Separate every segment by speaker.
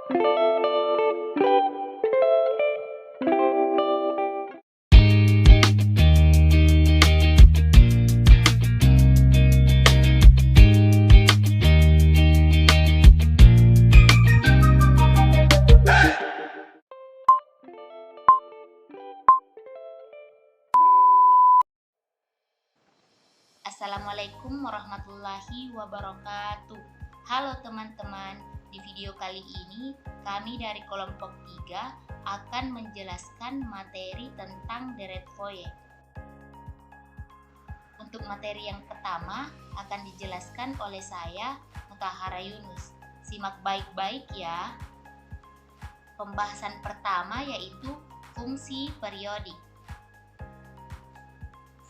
Speaker 1: Assalamualaikum warahmatullahi wabarakatuh. Halo teman-teman, di video kali ini kami dari kelompok 3 akan menjelaskan materi tentang deret voyek. Untuk materi yang pertama akan dijelaskan oleh saya, Mutahara Yunus. Simak baik-baik ya. Pembahasan pertama yaitu fungsi periodik.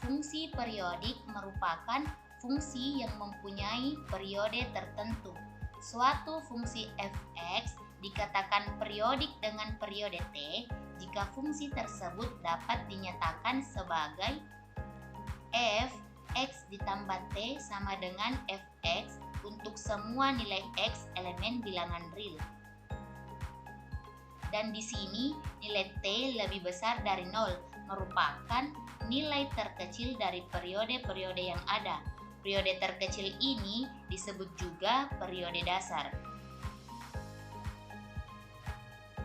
Speaker 1: Fungsi periodik merupakan fungsi yang mempunyai periode tertentu. Suatu fungsi f(x) dikatakan periodik dengan periode t jika fungsi tersebut dapat dinyatakan sebagai f x ditambah t sama dengan f(x) untuk semua nilai x elemen bilangan real. Dan di sini nilai t lebih besar dari 0 merupakan nilai terkecil dari periode-periode yang ada. Periode terkecil ini disebut juga periode dasar.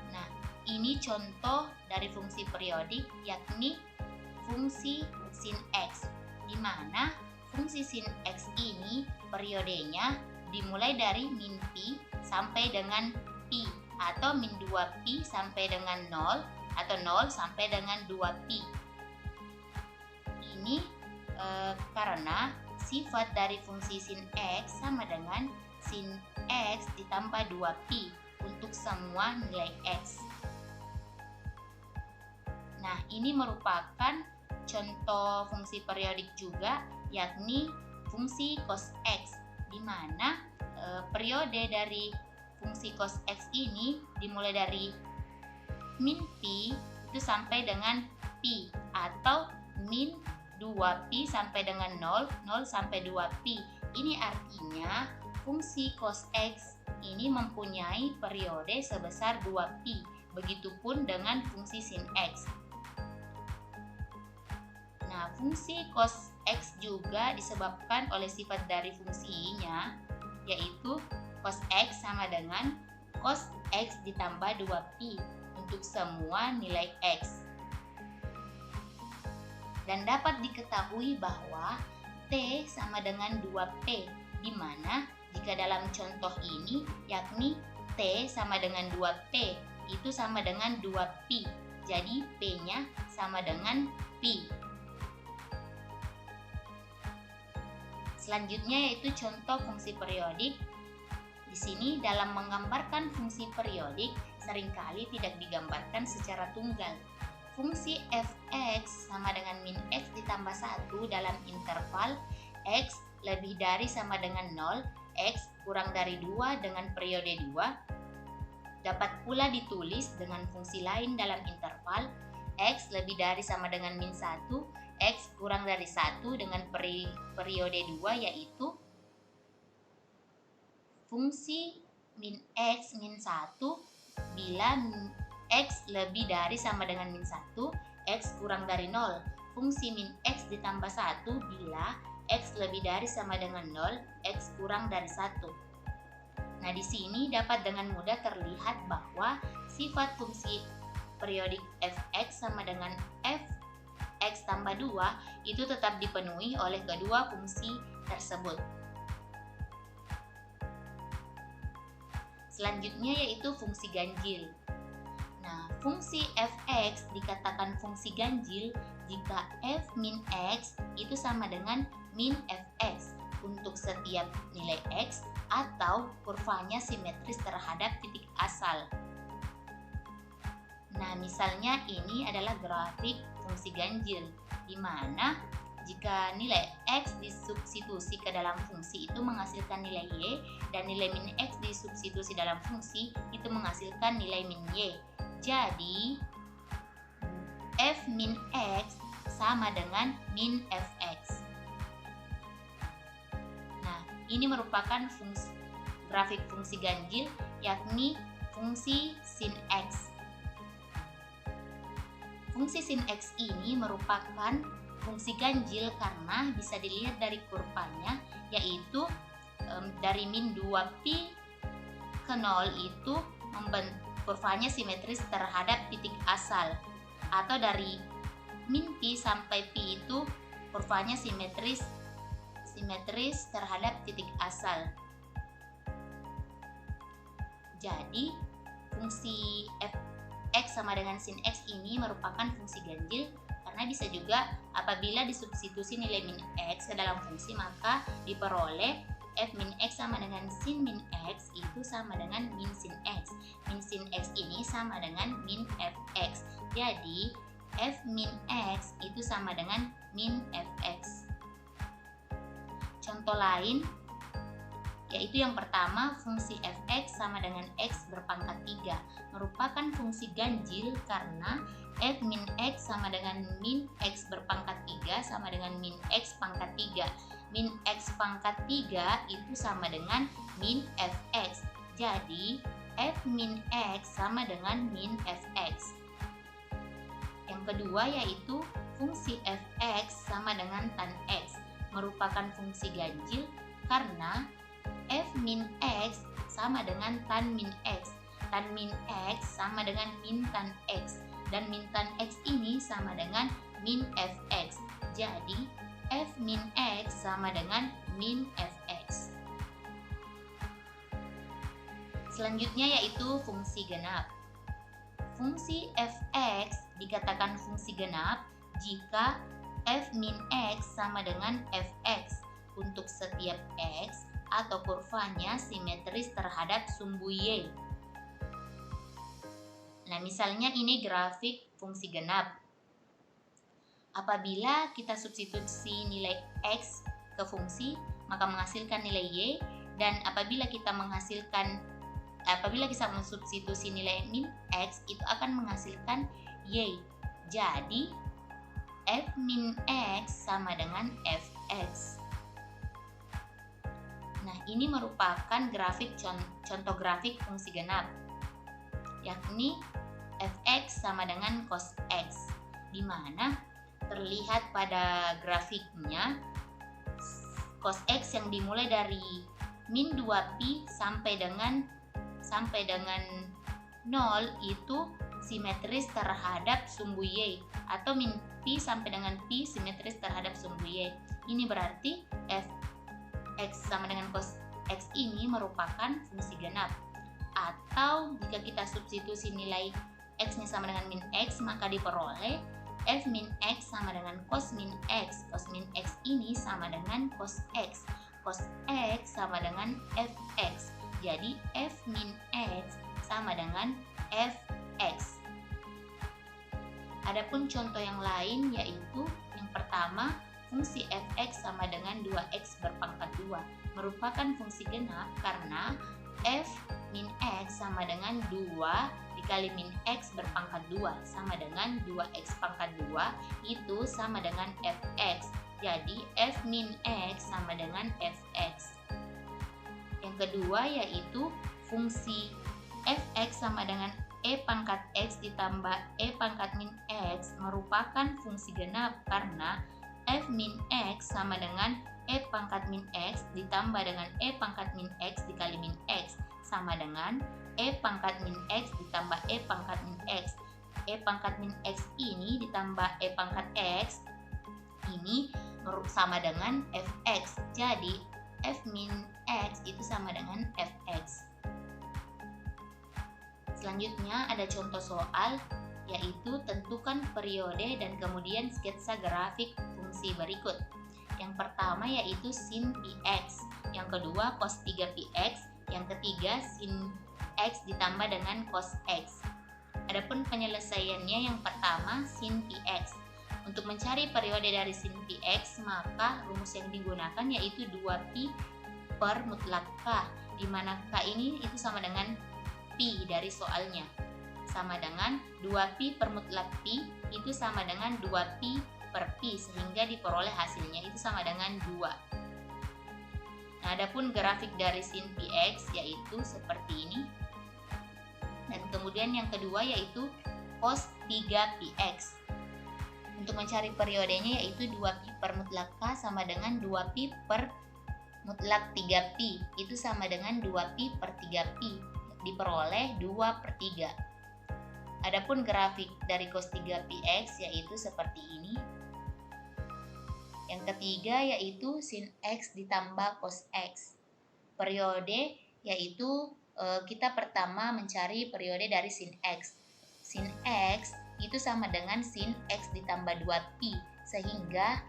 Speaker 1: Nah, ini contoh dari fungsi periodik, yakni fungsi sin x, di mana fungsi sin x ini periodenya dimulai dari min pi sampai dengan pi, atau min 2pi sampai dengan 0, atau 0 sampai dengan 2pi. Ini karena sifat dari fungsi sin x sama dengan sin x ditambah 2pi untuk semua nilai x. Nah, ini merupakan contoh fungsi periodik juga, yakni fungsi cos x, di mana periode dari fungsi cos x ini dimulai dari min pi itu sampai dengan pi, atau min 2pi sampai dengan 0 sampai 2pi. Ini artinya fungsi cos x ini mempunyai periode sebesar 2pi. Begitupun dengan fungsi sin x. Nah, fungsi cos x juga disebabkan oleh sifat dari fungsinya, yaitu cos x sama dengan cos x ditambah 2pi untuk semua nilai x. Dan dapat diketahui bahwa t sama dengan 2p, di mana jika dalam contoh ini yakni t sama dengan 2p itu sama dengan 2pi. Jadi p-nya sama dengan pi. Selanjutnya yaitu contoh fungsi periodik. Di sini dalam menggambarkan fungsi periodik seringkali tidak digambarkan secara tunggal. Fungsi f(x) sama dengan min x ditambah 1 dalam interval x lebih dari sama dengan 0, x kurang dari 2 dengan periode 2, dapat pula ditulis dengan fungsi lain dalam interval x lebih dari sama dengan min 1, x kurang dari 1 dengan periode 2, yaitu fungsi min x min 1 bila x lebih dari sama dengan min 1, x kurang dari 0. Fungsi min x ditambah 1 bila x lebih dari sama dengan 0, x kurang dari 1. Nah, di sini dapat dengan mudah terlihat bahwa sifat fungsi periodik f(x) sama dengan f(x) tambah 2 itu tetap dipenuhi oleh kedua fungsi tersebut. Selanjutnya yaitu fungsi ganjil. Nah, fungsi f(x) dikatakan fungsi ganjil jika f min x itu sama dengan min f(x) untuk setiap nilai x atau kurvanya simetris terhadap titik asal. Nah, misalnya ini adalah grafik fungsi ganjil, di mana jika nilai x disubstitusi ke dalam fungsi itu menghasilkan nilai y, dan nilai min x disubstitusi dalam fungsi itu menghasilkan nilai min y. Jadi f min x sama dengan min f(x). Nah, ini merupakan grafik fungsi ganjil, yakni fungsi sin X. Fungsi sin X ini merupakan fungsi ganjil karena bisa dilihat dari kurvanya, yaitu dari min 2pi ke 0 itu kurvanya simetris terhadap titik asal, atau dari min pi sampai pi itu kurvanya simetris terhadap titik asal. Jadi fungsi fx sama dengan sin x ini merupakan fungsi ganjil karena bisa juga apabila disubstitusi nilai min x ke dalam fungsi, maka diperoleh f min x sama dengan sin min x itu sama dengan min sin x. Min sin x ini sama dengan min fx. Jadi f min x itu sama dengan min fx. Contoh lain yaitu yang pertama, fungsi fx sama dengan x berpangkat 3 merupakan fungsi ganjil karena f min x sama dengan min x berpangkat 3 sama dengan min x pangkat 3. Min x pangkat 3 itu sama dengan min fx. Jadi f min x sama dengan min fx. Yang kedua yaitu fungsi fx sama dengan tan x merupakan fungsi ganjil karena f min x sama dengan tan min x. Tan min x sama dengan min tan x, dan min tan x ini sama dengan min fx. Jadi f min x sama dengan min fx. Selanjutnya yaitu fungsi genap. Fungsi fx dikatakan fungsi genap jika f min x sama dengan fx untuk setiap x atau kurvanya simetris terhadap sumbu y. Nah, misalnya ini grafik fungsi genap. Apabila kita substitusi nilai x ke fungsi, maka menghasilkan nilai y, dan apabila kita mensubstitusi nilai min x, itu akan menghasilkan y. Jadi f min x sama dengan fx. Nah, ini merupakan contoh grafik fungsi genap, yakni fx sama dengan cos x, di mana terlihat pada grafiknya cos x yang dimulai dari min 2pi sampai dengan 0 itu simetris terhadap sumbu y, atau min pi sampai dengan pi simetris terhadap sumbu y. Ini berarti fx sama dengan cos x ini merupakan fungsi genap. Atau jika kita substitusi nilai x nya sama dengan min x, maka diperoleh f min x sama dengan cos min x. Cos min x ini sama dengan cos x. Cos x sama dengan fx. Jadi f min x sama dengan fx. Adapun contoh yang lain yaitu yang pertama, fungsi fx sama dengan 2x berpangkat 2 merupakan fungsi genap karena f min x sama dengan 2 dikali min x berpangkat 2 sama dengan 2x pangkat 2 itu sama dengan fx. Jadi f min x sama dengan fx. Yang kedua yaitu fungsi fx sama dengan e pangkat x ditambah e pangkat min x merupakan fungsi genap karena f min x sama dengan e pangkat min x ditambah dengan e pangkat min x dikali min x sama dengan e pangkat min x ditambah e pangkat min x. E pangkat min x ini ditambah e pangkat x ini sama dengan fx. Jadi f min x itu sama dengan fx. Selanjutnya ada contoh soal, yaitu tentukan periode dan kemudian sketsa grafik fungsi berikut. Yang pertama yaitu sin px, yang kedua cos 3px, yang ketiga sin x ditambah dengan cos x. Adapun penyelesaiannya, yang pertama sin px. Untuk mencari periode dari sin px, maka rumus yang digunakan yaitu 2pi per mutlak k, di mana k ini itu sama dengan pi dari soalnya, sama dengan 2pi per mutlak pi itu sama dengan 2pi per pi, sehingga diperoleh hasilnya itu sama dengan 2. Nah, adapun grafik dari sin px yaitu seperti ini. Kemudian yang kedua yaitu cos 3px. Untuk mencari periodenya yaitu 2pi per mutlak K sama dengan 2pi per mutlak 3pi. Itu sama dengan 2pi per 3pi. Diperoleh 2/3. Adapun grafik dari cos 3px yaitu seperti ini. Yang ketiga yaitu sin x ditambah cos x. Periode yaitu kita pertama mencari periode dari sin x. Sin x itu sama dengan sin x ditambah 2pi, sehingga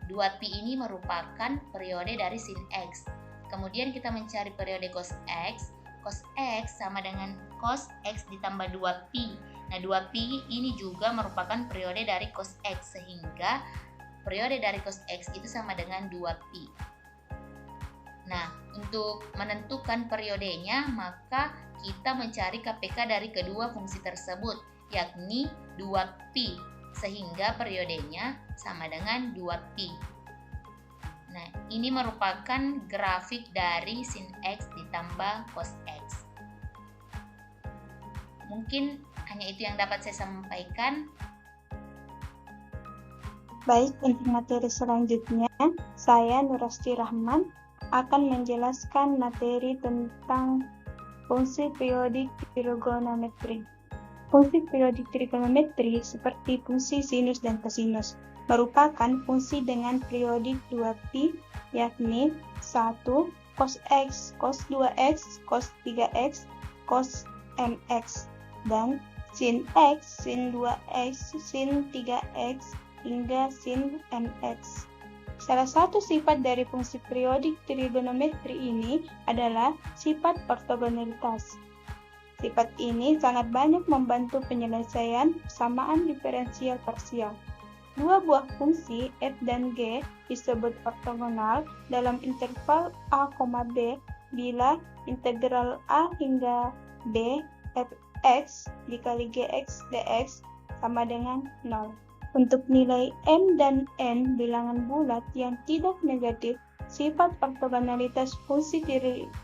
Speaker 1: 2pi ini merupakan periode dari sin x. Kemudian kita mencari periode cos x. Cos x sama dengan cos x ditambah 2pi. Nah, 2pi ini juga merupakan periode dari cos x, sehingga periode dari cos x itu sama dengan 2pi. Nah, untuk menentukan periodenya, maka kita mencari KPK dari kedua fungsi tersebut, yakni 2pi, sehingga periodenya sama dengan 2pi. Nah, ini merupakan grafik dari sin x ditambah cos x. Mungkin hanya itu yang dapat saya sampaikan.
Speaker 2: Baik, untuk materi selanjutnya, saya Nurasti Rahman akan menjelaskan materi tentang fungsi periodik trigonometri. Fungsi periodik trigonometri seperti fungsi sinus dan kosinus merupakan fungsi dengan periodik 2pi, yakni 1. Cos x, cos 2x, cos 3x, cos mx, dan sin x, sin 2x, sin 3x, hingga sin mx. Salah satu sifat dari fungsi periodik trigonometri ini adalah sifat ortogonalitas. Sifat ini sangat banyak membantu penyelesaian persamaan diferensial parsial. Dua buah fungsi f dan g disebut ortogonal dalam interval a, b bila integral a hingga b fx dikali gx dx sama dengan 0. Untuk nilai m dan n bilangan bulat yang tidak negatif, sifat ortogonalitas fungsi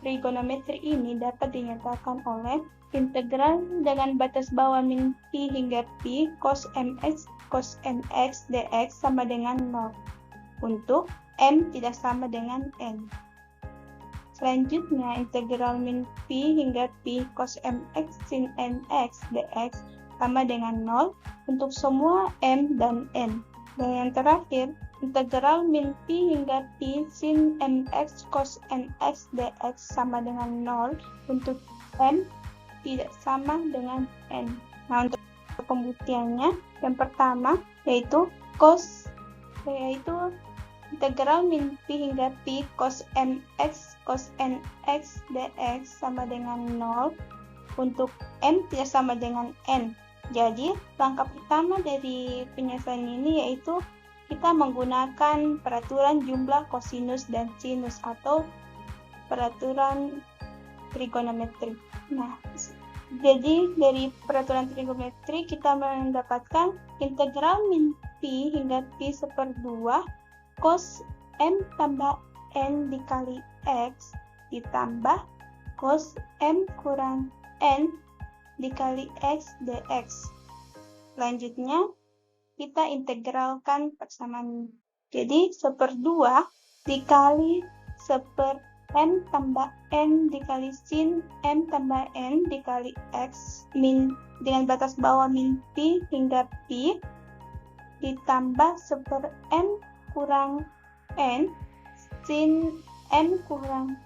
Speaker 2: trigonometri ini dapat dinyatakan oleh integral dengan batas bawah min pi hingga pi cos mx dx sama dengan 0 untuk m tidak sama dengan n. Selanjutnya, integral min pi hingga pi cos mx sin mx dx sama dengan 0 untuk semua m dan n. Dan yang terakhir, integral min pi hingga pi sin mx cos mx dx sama dengan 0 untuk m tidak sama dengan n. Nah, untuk pembuktiannya, yang pertama yaitu integral min pi hingga pi cos mx cos nx dx sama dengan 0 untuk m tidak sama dengan n. Jadi, langkah pertama dari penyelesaian ini yaitu kita menggunakan peraturan jumlah kosinus dan sinus atau peraturan trigonometri. Nah, jadi dari peraturan trigonometri kita mendapatkan integral min pi hingga pi /2 cos m tambah n dikali x ditambah cos m kurang n dikali x dx. Selanjutnya kita integralkan persamaan. Jadi 1/2 dikali 1/m tambah n dikali sin m tambah n dikali x dengan batas bawah min pi hingga pi ditambah 1/m kurang n sin m kurang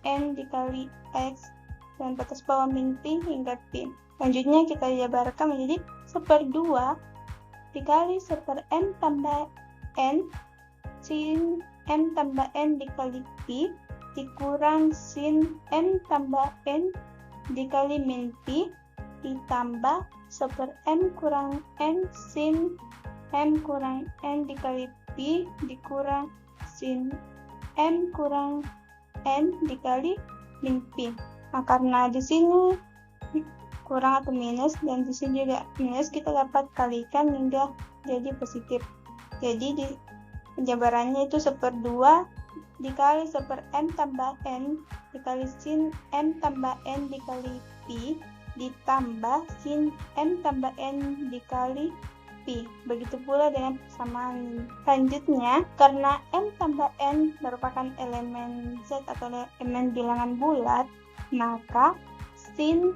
Speaker 2: n dikali x dan batas bawah min pi hingga pi. Selanjutnya kita jabarkan menjadi 1/2 dikali 1/m tambah n sin m tambah n dikali pi dikurang sin m tambah n dikali min pi ditambah 1/m kurang n sin m kurang n dikali pi dikurang sin m kurang n dikali min pi. Nah, karena di sini kurang atau minus dan di sini juga minus, kita dapat kalikan hingga jadi positif. Jadi di penjabarannya itu 1/2 dikali 1/m tambah n dikali sin m tambah n dikali pi ditambah sin m tambah n dikali pi. Begitu pula dengan persamaan. Selanjutnya, karena m tambah n merupakan elemen Z atau elemen bilangan bulat, maka sin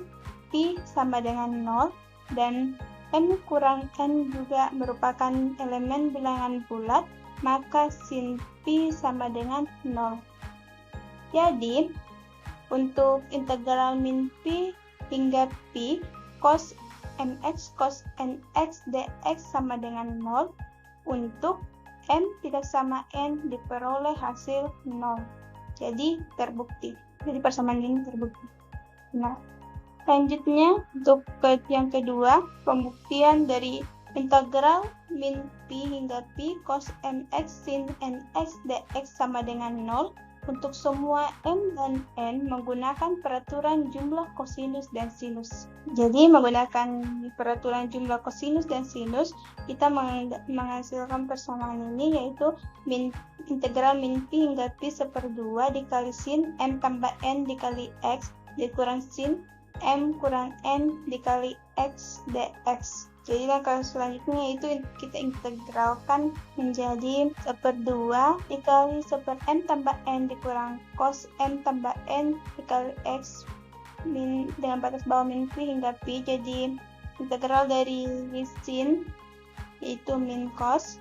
Speaker 2: pi sama dengan 0 dan m kurang n juga merupakan elemen bilangan bulat, maka sin pi sama dengan 0. Jadi, untuk integral min pi hingga pi cos mx cos nx dx sama dengan 0 untuk m tidak sama n diperoleh hasil 0. Jadi terbukti. Jadi persamaan ini terbukti. Nah, selanjutnya untuk yang kedua, pembuktian dari integral min pi hingga pi cos mx sin nx dx sama dengan 0 untuk semua m dan n menggunakan peraturan jumlah kosinus dan sinus. Jadi menggunakan peraturan jumlah kosinus dan sinus, kita menghasilkan persamaan ini, yaitu integral min pi hingga pi 1/2 dikali sin m tambah n dikali x dikurang sin m kurang n dikali x dx. Jadi langkah selanjutnya itu kita integralkan menjadi 1/2 dikali 1/m tambah n dikurang cos m tambah n dikali x dengan batas bawah min pi hingga pi. Jadi integral dari sin yaitu min cos,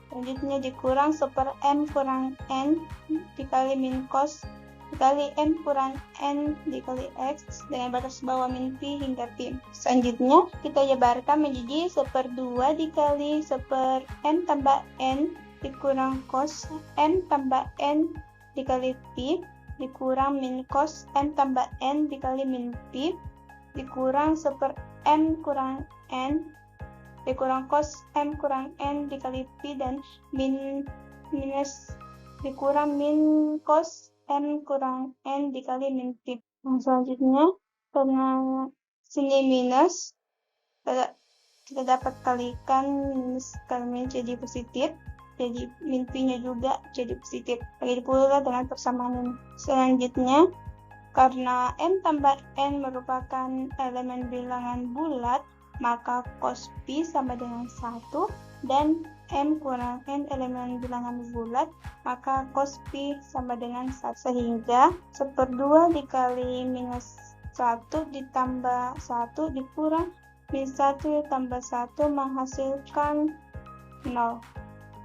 Speaker 2: selanjutnya dikurang 1/m kurang n dikali min cos dikali m kurang n dikali x dengan batas bawah min pi hingga pi. Selanjutnya kita jabarkan menjadi 1/2 dikali 1/m tambah n dikurang cos m tambah n dikali pi dikurang min cos m tambah n dikali min pi dikurang 1/m kurang n dikurang cos m kurang n dikali pi dan minus dikurang min cos m kurang n dikali min pi. Selanjutnya, karena sini minus, kita dapat kalikan minus kali minus jadi positif, jadi min pi-nya juga jadi positif. Begitu pula dengan persamaan ini. Selanjutnya, karena m tambah n merupakan elemen bilangan bulat, maka cos pi sama dengan 1 dan m kurang n elemen bilangan bulat, maka cos pi sama dengan 1, sehingga 1/2 dikali minus 1 ditambah 1 dikurang minus 1 tambah 1 menghasilkan 0.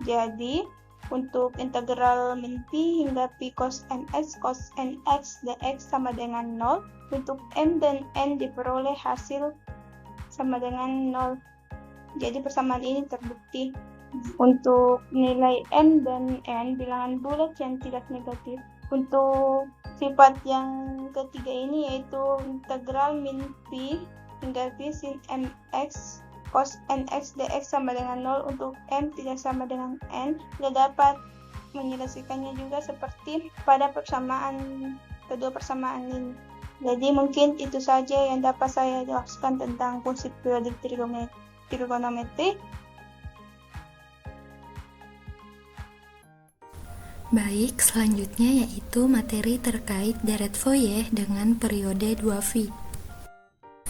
Speaker 2: Jadi untuk integral min pi hingga pi cos mx cos nx dx sama dengan 0, untuk m dan n diperoleh hasil sama dengan 0. Jadi persamaan ini terbukti. Untuk nilai m dan n bilangan bulat yang tidak negatif. Untuk sifat yang ketiga ini yaitu integral min pi hingga pi sin mx cos nx dx sama dengan 0 untuk m tidak sama dengan n. Kita dapat menyelesaikannya juga seperti pada kedua persamaan ini. Jadi mungkin itu saja yang dapat saya jelaskan tentang fungsi periodik trigonometri.
Speaker 3: Baik, selanjutnya yaitu materi terkait deret Fourier dengan periode 2π.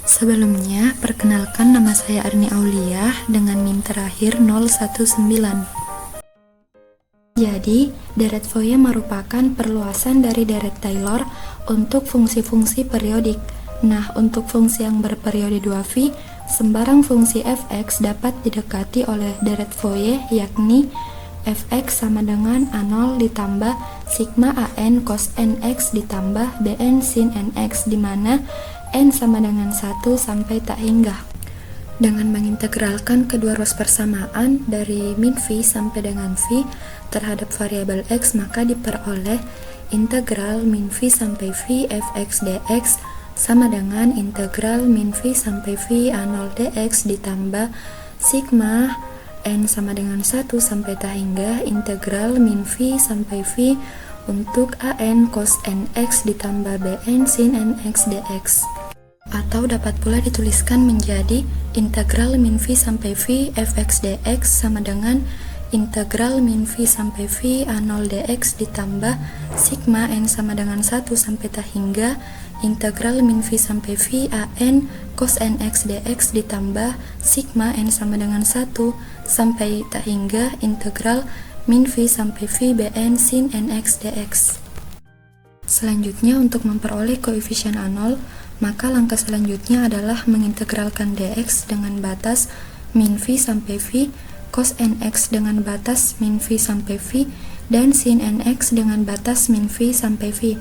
Speaker 3: Sebelumnya, perkenalkan nama saya Arni Aulia dengan NIM terakhir 019. Jadi, deret Fourier merupakan perluasan dari deret Taylor untuk fungsi-fungsi periodik. Nah, untuk fungsi yang berperiode 2π, sembarang fungsi fx dapat didekati oleh deret Fourier, yakni fx sama dengan A0 ditambah sigma an cos nx ditambah bn sin nx, di mana n sama dengan 1 sampai tak hingga. Dengan mengintegralkan kedua ruas persamaan dari min v sampai dengan v terhadap variabel x, maka diperoleh integral min v sampai v fx dx sama dengan integral min v sampai v A0 dx ditambah sigma n sama dengan 1 sampai tak hingga integral min v sampai v untuk an cos nx ditambah bn sin nx dx. Atau dapat pula dituliskan menjadi integral min v sampai v fx dx sama dengan integral min v sampai v A0 dx ditambah sigma n sama dengan 1 sampai tak hingga integral min V sampai V an cos nx dx ditambah sigma n sama dengan 1 sampai tak hingga integral min V sampai V bn sin nx dx. Selanjutnya, untuk memperoleh koefisien A0, maka langkah selanjutnya adalah mengintegralkan dx dengan batas min V sampai V, cos nx dengan batas min V sampai V, dan sin nx dengan batas min V sampai V.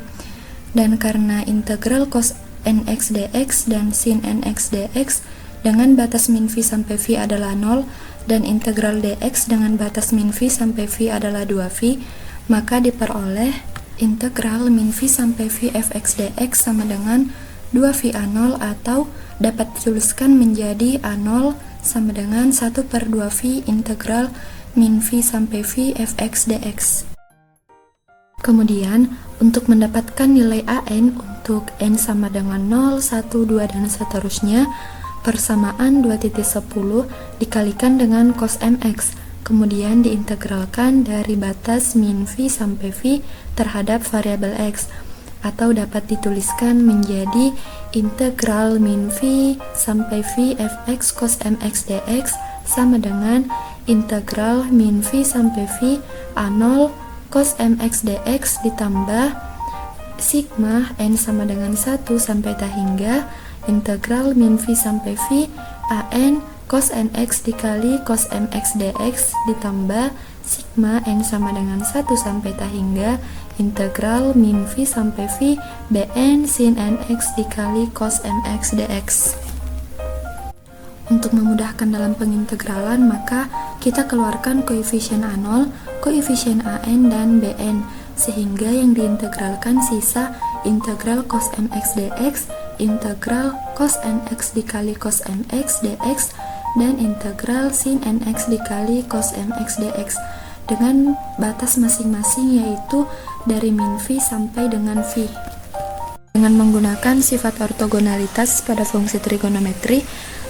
Speaker 3: Dan karena integral cos nx dx dan sin nx dx dengan batas min V sampai V adalah 0 dan integral dx dengan batas min V sampai V adalah 2V, maka diperoleh integral min V sampai V fx dx sama dengan 2V A0, atau dapat dituliskan menjadi A0 sama dengan 1/2V integral min V sampai V fx dx. Kemudian, untuk mendapatkan nilai an untuk n sama dengan 0, 1, 2, dan seterusnya, persamaan 2.10 dikalikan dengan cos mx, kemudian diintegralkan dari batas min V sampai V terhadap variabel x, atau dapat dituliskan menjadi integral min V sampai V fx cos mx dx sama dengan integral min V sampai V A0 cos mx dx ditambah sigma n sama dengan 1 sampai tak hingga integral min V sampai V an cos nx dikali cos mx dx ditambah sigma n sama dengan 1 sampai tak hingga integral min V sampai V bn sin nx dikali cos mx dx. Untuk memudahkan dalam pengintegralan, maka kita keluarkan koefisien A0, koefisien an, dan bn, sehingga yang diintegralkan sisa integral cos mx dx, integral cos nx dikali cos mx dx, dan integral sin nx dikali cos mx dx dengan batas masing-masing, yaitu dari min V sampai dengan V. Dengan menggunakan sifat ortogonalitas pada fungsi trigonometri,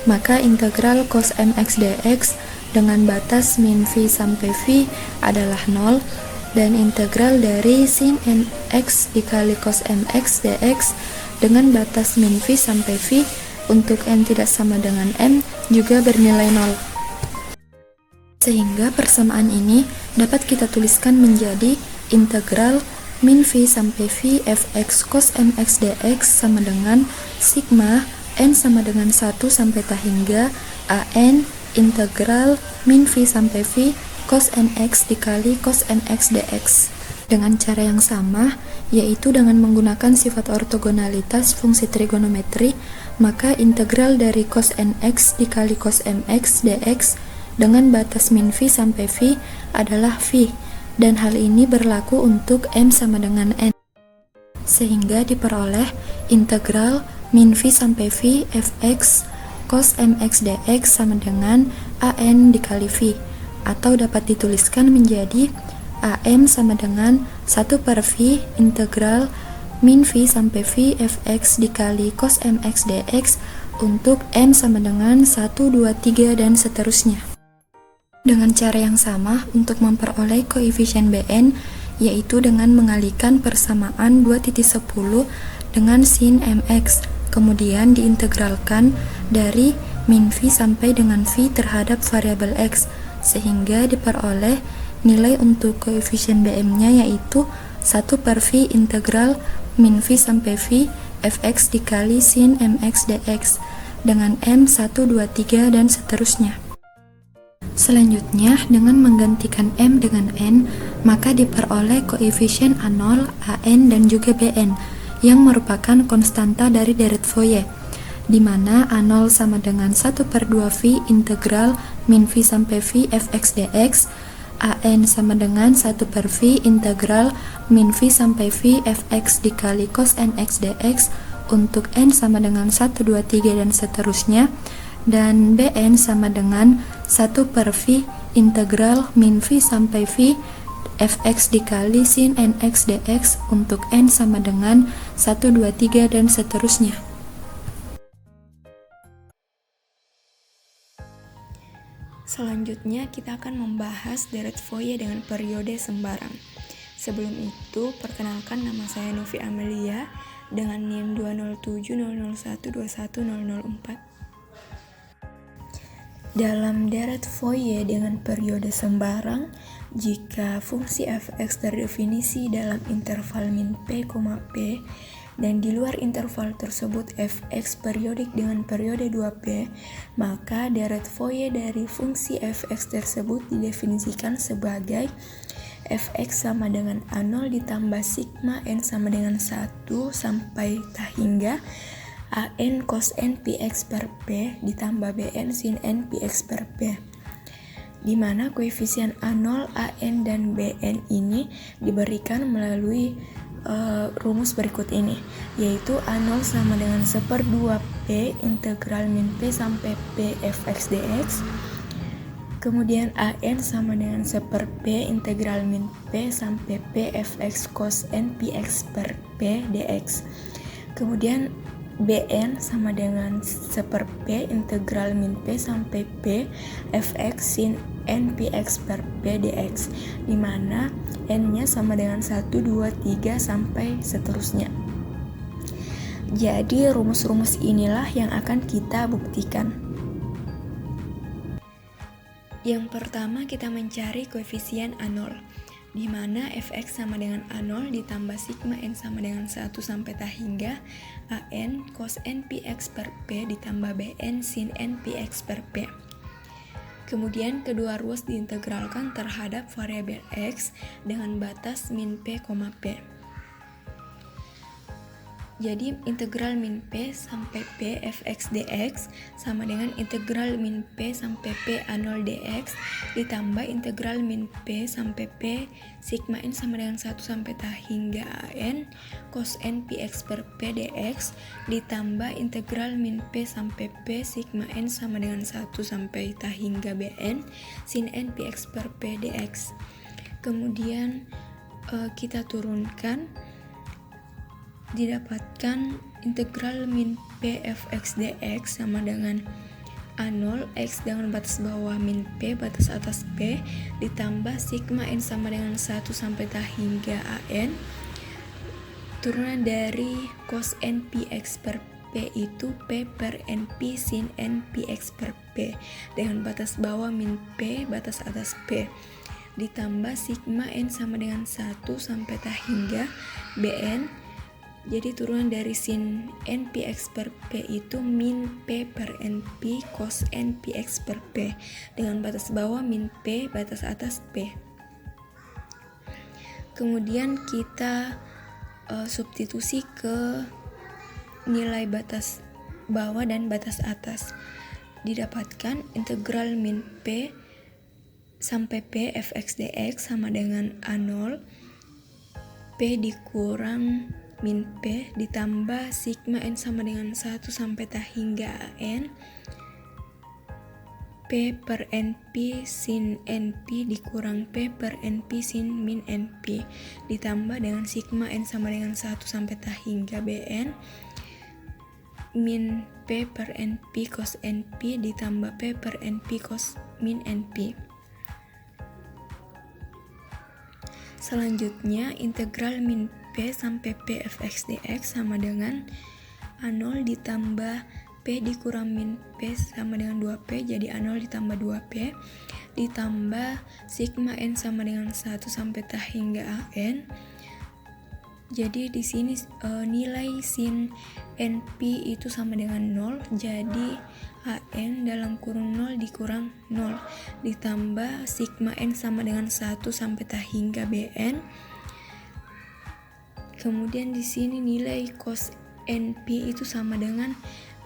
Speaker 3: maka integral cos mx dx dengan batas min V sampai V adalah 0, dan integral dari sin nx dikali cos mx dx dengan batas min V sampai V untuk n tidak sama dengan m juga bernilai 0. Sehingga persamaan ini dapat kita tuliskan menjadi integral min V sampai V fx cos mx dx sama dengan sigma n sama dengan 1 sampai tak hingga an integral min V sampai V cos nx dikali cos mx dx. Dengan cara yang sama, yaitu dengan menggunakan sifat ortogonalitas fungsi trigonometri, maka integral dari cos nx dikali cos mx dx dengan batas min V sampai V adalah V, dan hal ini berlaku untuk m sama dengan n. Sehingga diperoleh integral min V sampai V fx cos mx dx sama dengan an dikali V, atau dapat dituliskan menjadi am sama dengan 1/V integral min V sampai V fx dikali cos mx dx untuk m sama dengan 1, 2, 3, dan seterusnya. Dengan cara yang sama, untuk memperoleh koefisien bn, yaitu dengan mengalihkan persamaan 2.10 dengan sin mx, kemudian diintegralkan dari min V sampai dengan V terhadap variabel x, sehingga diperoleh nilai untuk koefisien bm-nya yaitu 1/V integral min V sampai V fx dikali sin mx dx dengan m 1, 2, 3, dan seterusnya. Selanjutnya, dengan menggantikan m dengan n, maka diperoleh koefisien A0, an, dan juga bn yang merupakan konstanta dari deret Fourier, di mana A0 sama dengan 1/2V integral min V sampai V fx dx, an sama dengan 1/V integral min V sampai V fx dikali cos nx dx untuk n sama dengan 1, 2, 3, dan seterusnya, dan bn sama dengan 1/V integral min V sampai V fx dikali sin nx dx untuk n sama dengan 1, 2, 3, dan seterusnya.
Speaker 4: Selanjutnya kita akan membahas deret Fourier dengan periode sembarang. Sebelum itu, perkenalkan nama saya Novi Amelia dengan NIM 20700121004. Dalam deret Fourier dengan periode sembarang, jika fungsi f(x) terdefinisi dalam interval min p, p dan di luar interval tersebut f(x) periodik dengan periode 2p, maka deret Fourier dari fungsi f(x) tersebut didefinisikan sebagai f(x) sama dengan A0 ditambah sigma n sama dengan 1 sampai hingga an cos n px per p ditambah bn sin n px per p, di mana koefisien A0, an, dan bn ini diberikan melalui rumus berikut ini, yaitu A0 sama dengan 1/2p integral min p sampai p fx dx, kemudian an sama dengan 1/p integral min p sampai p fx cos n px per p dx, kemudian bn sama dengan 1/p integral min p sampai p fx sin n px per p dx, di mana n-nya sama dengan 1, 2, 3 sampai seterusnya. Jadi rumus-rumus inilah yang akan kita buktikan. Yang pertama kita mencari koefisien A0, di mana fx sama dengan A0 ditambah sigma n sama dengan 1 sampai hingga an cos n px per p ditambah bn sin n px per p. Kemudian kedua ruas diintegralkan terhadap variabel x dengan batas min p, p. Jadi integral min p sampai p fx dx sama dengan integral min p sampai p A0 dx ditambah integral min p sampai p sigma n sama dengan 1 sampai hingga an cos n px per p dx ditambah integral min p sampai p sigma n sama dengan 1 sampai hingga bn sin n px per p dx. Kemudian kita turunkan, didapatkan integral min p fx dx sama dengan A0 x dengan batas bawah min p batas atas p ditambah sigma n sama dengan 1 sampai hingga an, turunan dari cos n px per p itu p per np sin n px per p dengan batas bawah min p batas atas p ditambah sigma n sama dengan 1 sampai hingga bn. Jadi turunan dari sin n px per p itu min p per np cos n px per p dengan batas bawah min p batas atas p. Kemudian kita substitusi ke nilai batas bawah dan batas atas. Didapatkan integral min p sampai p fx dx sama dengan A0 p dikurang min p ditambah sigma n sama dengan 1 sampai hingga an p per np sin np dikurang p per np sin min np ditambah dengan sigma n sama dengan 1 sampai hingga bn min p per np cos np ditambah p per np cos min np. Selanjutnya integral min p sampai p fx dx sama dengan A0 ditambah p dikurang min p sama dengan 2p, jadi A0 ditambah 2p ditambah sigma n sama dengan 1 sampai hingga an. Jadi di sini nilai sin np itu sama dengan 0, jadi an dalam kurung 0 dikurang 0 ditambah sigma n sama dengan 1 sampai hingga bn. Kemudian di sini nilai cos np itu sama dengan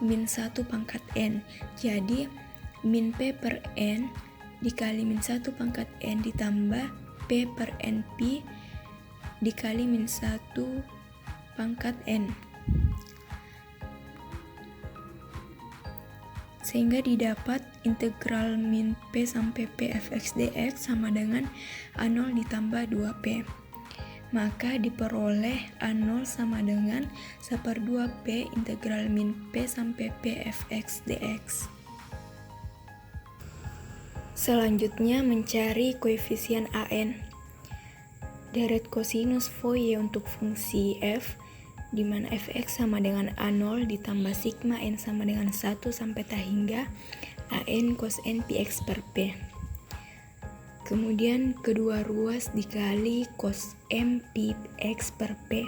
Speaker 4: min 1 pangkat n. Jadi min p per n dikali min 1 pangkat n ditambah p per np dikali min 1 pangkat n. Sehingga didapat integral min p sampai p fx dx sama dengan A0 ditambah 2p. Maka diperoleh A0 sama dengan 1/2p integral min p sampai p fx dx. Selanjutnya mencari koefisien an. Deret kosinus Fourier untuk fungsi f di mana fx sama dengan A0 ditambah sigma n sama dengan 1 sampai tah hingga an cos n px per p. Kemudian kedua ruas dikali cos m px per p.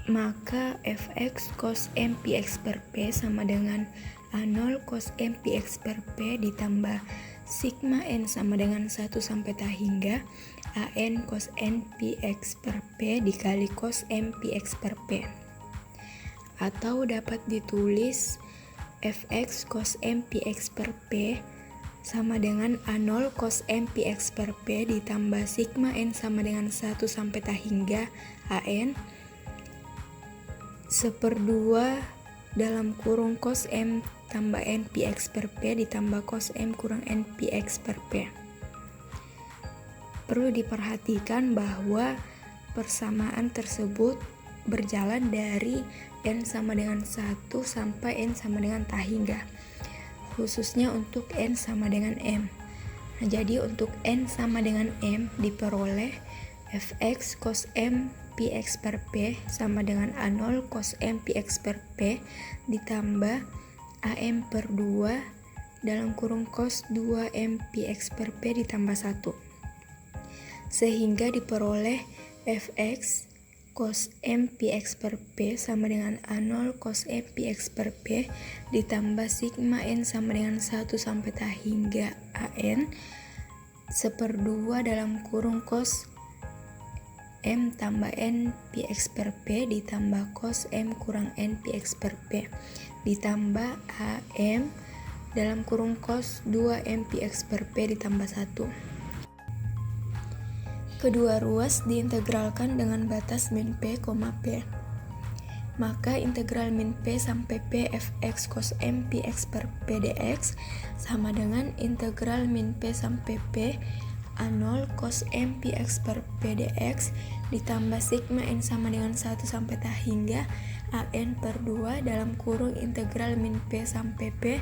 Speaker 4: Maka fx cos m px per p sama dengan A0 cos m px per p ditambah sigma n sama dengan 1 sampai tah hingga an cos n px per p dikali cos m px per p. Atau dapat ditulis fx cos m px per p sama dengan A0 cos m px per p ditambah sigma n sama dengan 1 sampai tah hingga an 1/2 dalam kurung cos m tambah n px per p ditambah cos m kurang n px per p. Perlu diperhatikan bahwa persamaan tersebut berjalan dari n sama dengan 1 sampai n sama dengan tah hingga, khususnya untuk n sama dengan m. Nah, jadi untuk n sama dengan m diperoleh fx cos m px per p sama dengan A0 cos m px per p ditambah am per 2 dalam kurung cos 2m px per p ditambah 1. Sehingga diperoleh fx cos m px per p sama dengan A0 cos m px per p ditambah sigma n sama dengan 1 sampai tah hingga an 1/2 dalam kurung cos m tambah n px per p ditambah cos m kurang n px per p ditambah am dalam kurung cos 2m px per p ditambah 1. Kedua ruas diintegralkan dengan batas min p, p. Maka integral min p sampai p fx cos m px per p dx sama dengan integral min p sampai p A0 cos m px per p dx ditambah sigma n sama dengan 1 sampai tah hingga an per 2 dalam kurung integral min p sampai p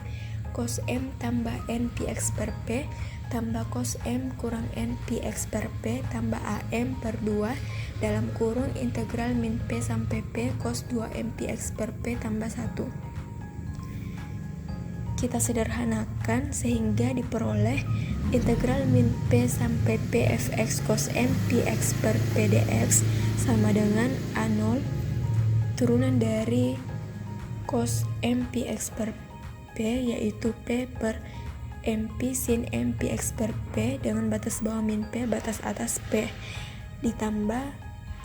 Speaker 4: cos m tambah n px per p tambah cos m kurang n px per p tambah am per 2 dalam kurung integral min p sampai p cos 2m px per p tambah 1. Kita sederhanakan sehingga diperoleh integral min p sampai p fx cos m px per p dx sama dengan A0 turunan dari cos m px per p yaitu p per mp sin m px per p dengan batas bawah min p batas atas p ditambah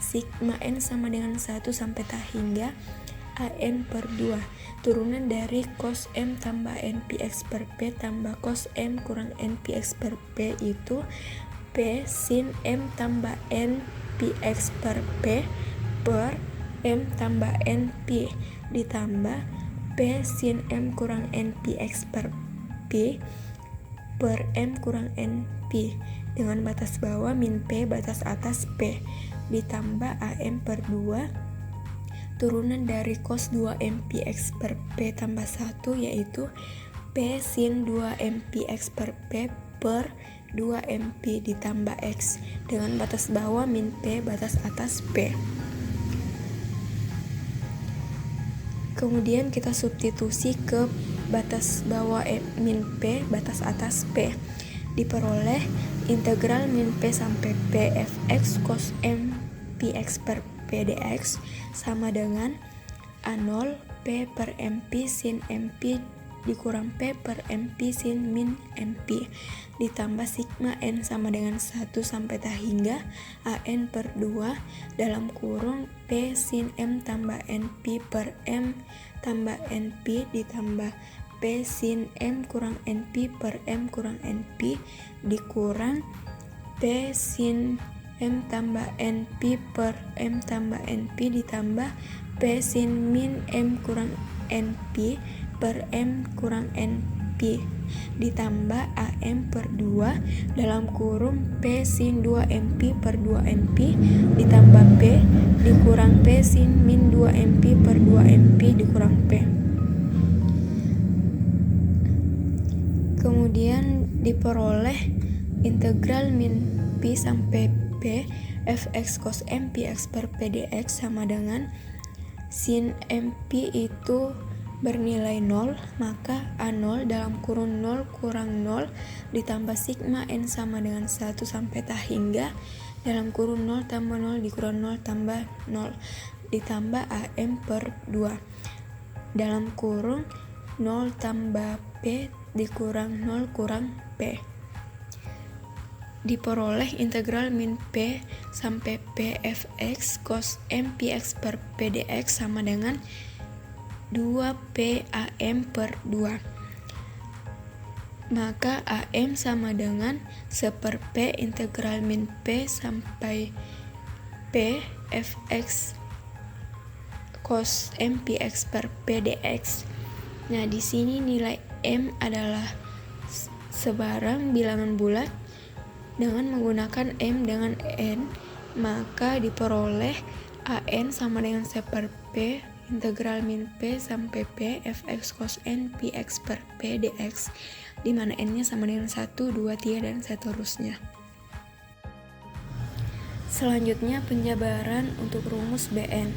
Speaker 4: sigma n sama dengan 1 sampai tah hingga an per 2 turunan dari cos m tambah n px per p tambah cos m kurang n px per p itu p sin m tambah n px per p per m tambah n p ditambah p sin m kurang n px per p per m kurang n p dengan batas bawah min p batas atas p ditambah am per 2 turunan dari cos 2m px per p tambah 1 yaitu p sin 2m px per p per 2mp ditambah x dengan batas bawah min p batas atas p. Kemudian kita substitusi ke batas bawah min p batas atas p. Diperoleh integral min p sampai p fx cos m px per p dx sama dengan A0 p per mp sin mp dikurang p per mp sin min mp ditambah sigma n sama dengan 1 sampai tah hingga an per 2 dalam kurung p sin m tambah np per m tambah np ditambah p sin m kurang np per m kurang np dikurang p sin m tambah np per m tambah np ditambah p sin min m kurang np per m kurang np ditambah am per 2 dalam kurung p sin 2mp per 2mp ditambah p dikurang p sin min 2mp per 2mp dikurang p. Kemudian diperoleh integral min p sampai p fx cos MPX per PDX sama dengan sin MP itu bernilai 0, maka A0 dalam kurun 0 kurang 0 ditambah sigma N sama dengan 1 sampai hingga dalam kurun 0 tambah 0 dikurang 0 tambah 0 ditambah AM per 2 dalam kurung 0 tambah P dikurang 0 kurang P. Diperoleh integral min P sampai P fx cos MPX per PDX sama dengan 2P AM per 2. Maka AM sama dengan 1/P integral min P sampai P fx cos MPX per PDX. Nah, di sini nilai M adalah sebarang bilangan bulat. Dengan menggunakan M dengan N, maka diperoleh AN sama dengan 1/P integral min P sampai P fx cos NPX per PDX, di mana N-nya sama dengan 1, 2, 3, dan seterusnya. Selanjutnya penjabaran untuk rumus BN.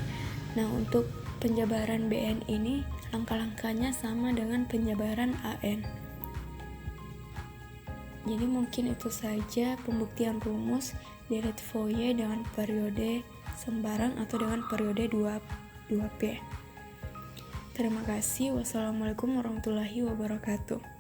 Speaker 4: Nah, untuk penjabaran BN ini langkah-langkahnya sama dengan penjabaran AN. Jadi mungkin itu saja pembuktian rumus deret Fourier dengan periode sembarang atau dengan periode 2P. Terima kasih. Wassalamualaikum warahmatullahi wabarakatuh.